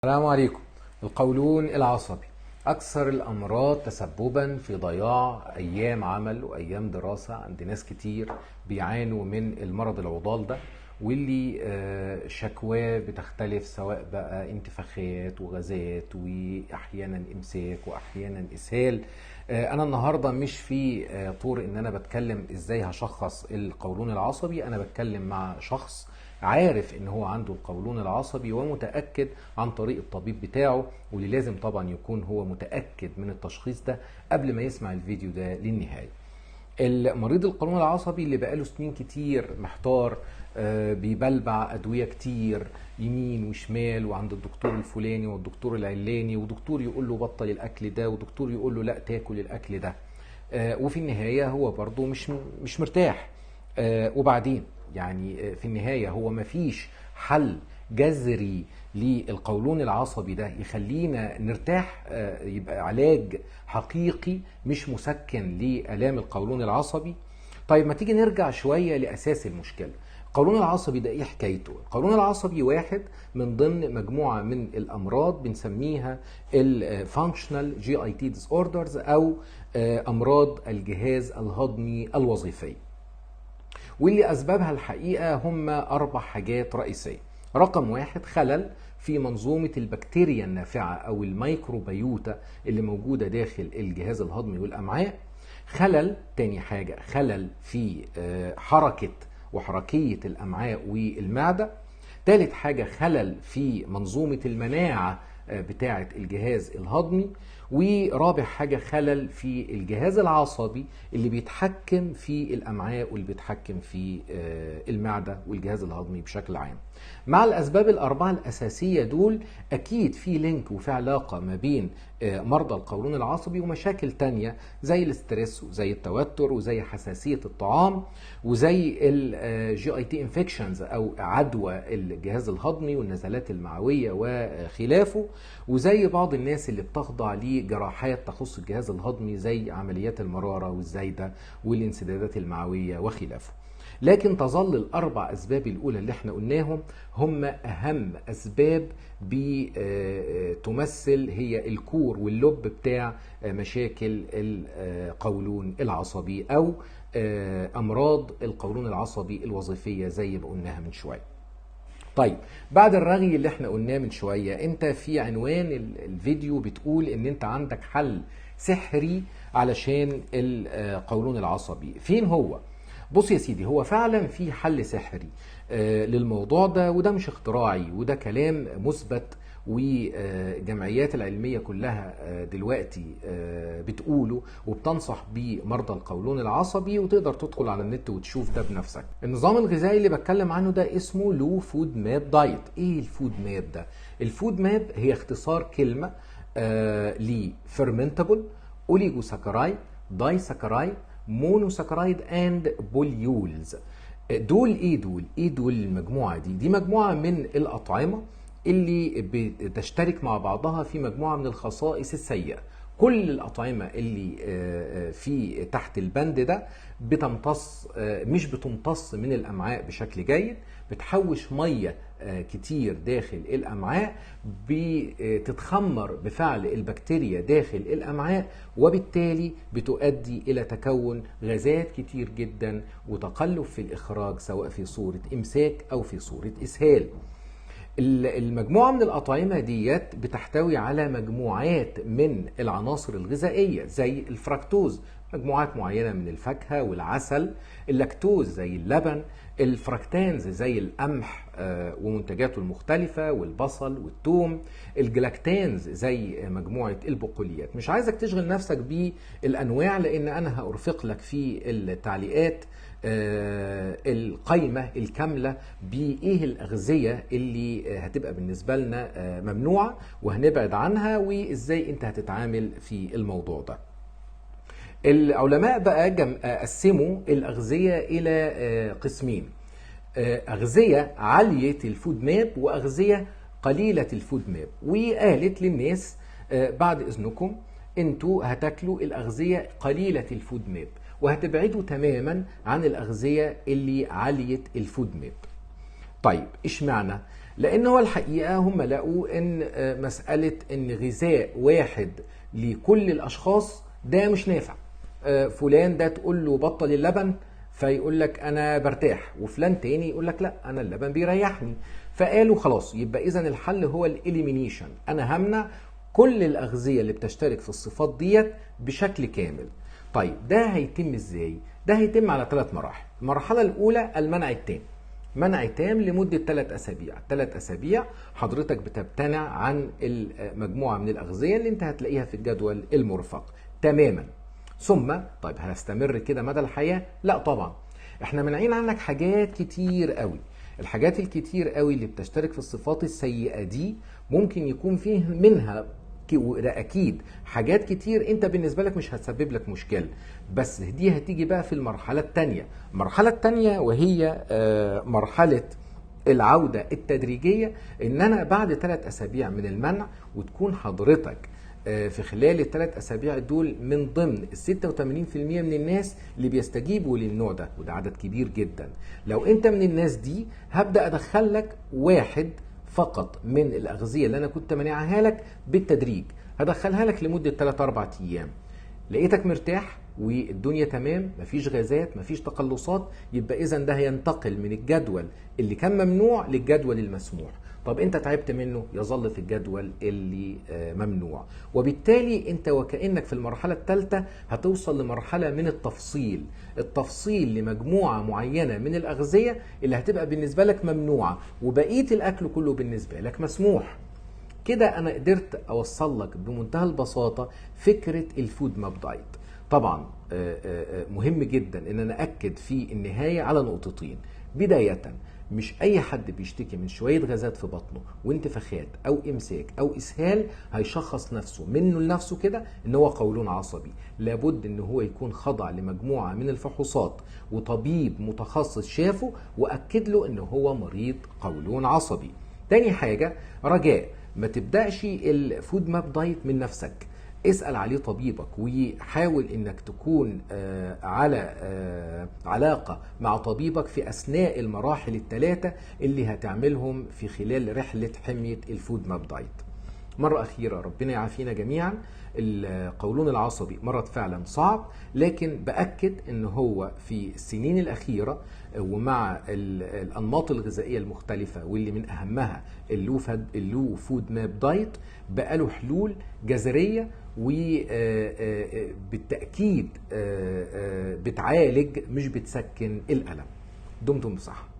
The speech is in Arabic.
السلام عليكم. القولون العصبي أكثر الأمراض تسببا في ضياع أيام عمل وأيام دراسة عند ناس كتير بيعانوا من المرض العضال ده، واللي شكواه بتختلف، سواء بقى انتفاخات وغازات وأحيانا إمساك وأحيانا إسهال. أنا النهاردة مش في طور إن أنا بتكلم إزاي هشخص القولون العصبي. أنا بتكلم مع شخص عارف ان هو عنده القولون العصبي ومتأكد عن طريق الطبيب بتاعه، واللي لازم طبعا يكون هو متأكد من التشخيص ده قبل ما يسمع الفيديو ده للنهاية. المريض القولون العصبي اللي بقاله سنين كتير محتار، بيبلبع أدوية كتير يمين وشمال، وعند الدكتور الفلاني والدكتور العلاني، ودكتور يقول له بطل الأكل ده، ودكتور يقول له لا تاكل الأكل ده، وفي النهاية هو برضه مش مرتاح. وبعدين يعني في النهاية هو مفيش حل جذري للقولون العصبي ده يخلينا نرتاح، يبقى علاج حقيقي مش مسكن لآلام القولون العصبي. طيب ما تيجي نرجع شوية لأساس المشكلة. القولون العصبي ده ايه حكايته؟ القولون العصبي واحد من ضمن مجموعة من الأمراض بنسميها الفانكشنال جي اي تي ديس اوردرز، أو أمراض الجهاز الهضمي الوظيفي، واللي أسبابها الحقيقة هم 4 حاجات رئيسية. رقم 1، خلل في منظومة البكتيريا النافعة أو الميكروبيوتا اللي موجودة داخل الجهاز الهضمي والأمعاء. تاني حاجة، خلل في حركة وحركية الأمعاء والمعدة. تالت حاجة، خلل في منظومة المناعة بتاعة الجهاز الهضمي. ورابع حاجة، خلل في الجهاز العصبي اللي بيتحكم في الأمعاء واللي بيتحكم في المعدة والجهاز الهضمي بشكل عام. مع الأسباب ال4 الأساسية دول أكيد في لينك وفي علاقة ما بين مرضى القولون العصبي ومشاكل تانية زي الاسترس وزي التوتر وزي حساسية الطعام وزي الجي اي تي انفكشنز أو عدوى الجهاز الهضمي والنزلات المعوية وخلافه، وزي بعض الناس اللي بتخضع لجراحات تخص الجهاز الهضمي زي عمليات المرارة والزايدة والانسدادات المعوية وخلافه. لكن تظل ال4 أسباب الأولى اللي احنا قلناهم هم أهم أسباب بتمثل هي الكور واللب بتاع مشاكل القولون العصبي أو أمراض القولون العصبي الوظيفية زي ما قلناها من شوية. طيب، بعد الرغي اللي احنا قلناه من شوية، انت في عنوان الفيديو بتقول ان انت عندك حل سحري علشان القولون العصبي. فين هو؟ بص يا سيدي، هو فعلا في حل سحري للموضوع ده، وده مش اختراعي، وده كلام مثبت، والجمعيات العلمية كلها دلوقتي بتقوله وبتنصح بمرضى القولون العصبي، وتقدر تدخل على النت وتشوف ده بنفسك. النظام الغذائي اللي بتكلم عنه ده اسمه لو فود ماب دايت. ايه الفود ماب ده؟ الفود ماب هي اختصار كلمة لفيرمنتابل اوليجوساكرايد داي ساكرايد مونوساكرايد اند بوليولز. دول ايه دول المجموعة دي مجموعة من الأطعمة اللي بتشترك مع بعضها في مجموعة من الخصائص السيئة. كل الأطعمة اللي في تحت البند ده مش بتمتص من الأمعاء بشكل جيد، بتحوش مية كتير داخل الأمعاء، بتتخمر بفعل البكتيريا داخل الأمعاء، وبالتالي بتؤدي إلى تكون غازات كتير جدا وتقلب في الإخراج، سواء في صورة إمساك أو في صورة إسهال. المجموعة من الأطعمة ديت بتحتوي على مجموعات من العناصر الغذائية زي الفركتوز، مجموعات معينة من الفاكهة والعسل، اللاكتوز زي اللبن، الفركتانز زي القمح ومنتجاته المختلفة والبصل والثوم، الجلاكتانز زي مجموعة البقوليات. مش عايزك تشغل نفسك بالأنواع، لأن أنا هأرفق لك في التعليقات القائمة الكاملة بإيه الأغذية اللي هتبقى بالنسبة لنا ممنوعة وهنبعد عنها، وإزاي أنت هتتعامل في الموضوع ده. العلماء بقى قسموا الأغذية إلى قسمين: أغذية عالية الفود ماب وأغذية قليلة الفود ماب. وقالت للناس بعد إذنكم أنتوا هتاكلوا الأغذية قليلة الفود ماب، وهتبعدوا تماما عن الأغذية اللي عالية الفود ماب. طيب اشمعنى؟ لان هو الحقيقه هم لقوا ان مساله ان غذاء واحد لكل الاشخاص ده مش نافع. فلان ده تقول له بطل اللبن فيقول لك انا برتاح، وفلان تاني يقول لك لا انا اللبن بيريحني. فقالوا خلاص يبقى اذا الحل هو الاليمينيشن، انا همنع كل الاغذيه اللي بتشترك في الصفات ديت بشكل كامل. طيب ده هيتم ازاي؟ ده هيتم على 3 مراحل. المرحله الاولى المنع التام، منع تام لمدة 3 أسابيع. 3 أسابيع حضرتك بتمتنع عن المجموعة من الأغذية اللي انت هتلاقيها في الجدول المرفق تماما. ثم طيب هنستمر كده مدى الحياة؟ لا طبعا، احنا منعين عنك حاجات كتير قوي. الحاجات الكتير قوي اللي بتشترك في الصفات السيئة دي ممكن يكون فيه منها وده اكيد حاجات كتير انت بالنسبه لك مش هتسبب لك مشكله، بس دي هتيجي بقى في المرحله الثانيه. المرحله الثانيه وهي مرحله العوده التدريجيه، ان انا بعد 3 اسابيع من المنع وتكون حضرتك في خلال ال3 اسابيع دول من ضمن ال 86% من الناس اللي بيستجيبوا للنوع ده، وده عدد كبير جدا. لو انت من الناس دي هبدا ادخل لك واحد فقط من الأغذية اللي أنا كنت مانعها لك بالتدريج، هدخلها لك لمدة 3-4 أيام. لقيتك مرتاح والدنيا تمام، مفيش غازات مفيش تقلصات، يبقى إذن ده هينتقل من الجدول اللي كان ممنوع للجدول المسموح. طب انت تعبت منه يظل في الجدول اللي ممنوع، وبالتالي انت وكأنك في المرحلة الثالثة هتوصل لمرحلة من التفصيل لمجموعة معينة من الأغذية اللي هتبقى بالنسبة لك ممنوعة، وبقية الأكل كله بالنسبة لك مسموح. كده أنا قدرت أوصل لك بمنتهى البساطة فكرة الفود ماب دايت. طبعا مهم جدا ان انا اكد في النهاية على نقطتين. بداية، مش اي حد بيشتكي من شوية غازات في بطنه وانتفاخات او امساك او اسهال هيشخص نفسه منه لنفسه كده ان هو قولون عصبي. لابد ان هو يكون خضع لمجموعة من الفحوصات وطبيب متخصص شافه واكد له ان هو مريض قولون عصبي. تاني حاجة، رجاء ما تبدأش الفود ماب دايت من نفسك، اسأل عليه طبيبك وحاول انك تكون على علاقة مع طبيبك في اثناء المراحل الثلاثة اللي هتعملهم في خلال رحلة حمية الفود ماب دايت. مرة اخيرة ربنا يعافينا جميعا. القولون العصبي مرض فعلا صعب، لكن بأكد ان هو في السنين الاخيرة ومع الانماط الغذائيه المختلفه واللي من اهمها اللو فود ماب دايت بقى له حلول جذريه وبالتاكيد بتعالج مش بتسكن الالم. دمتم بصحه.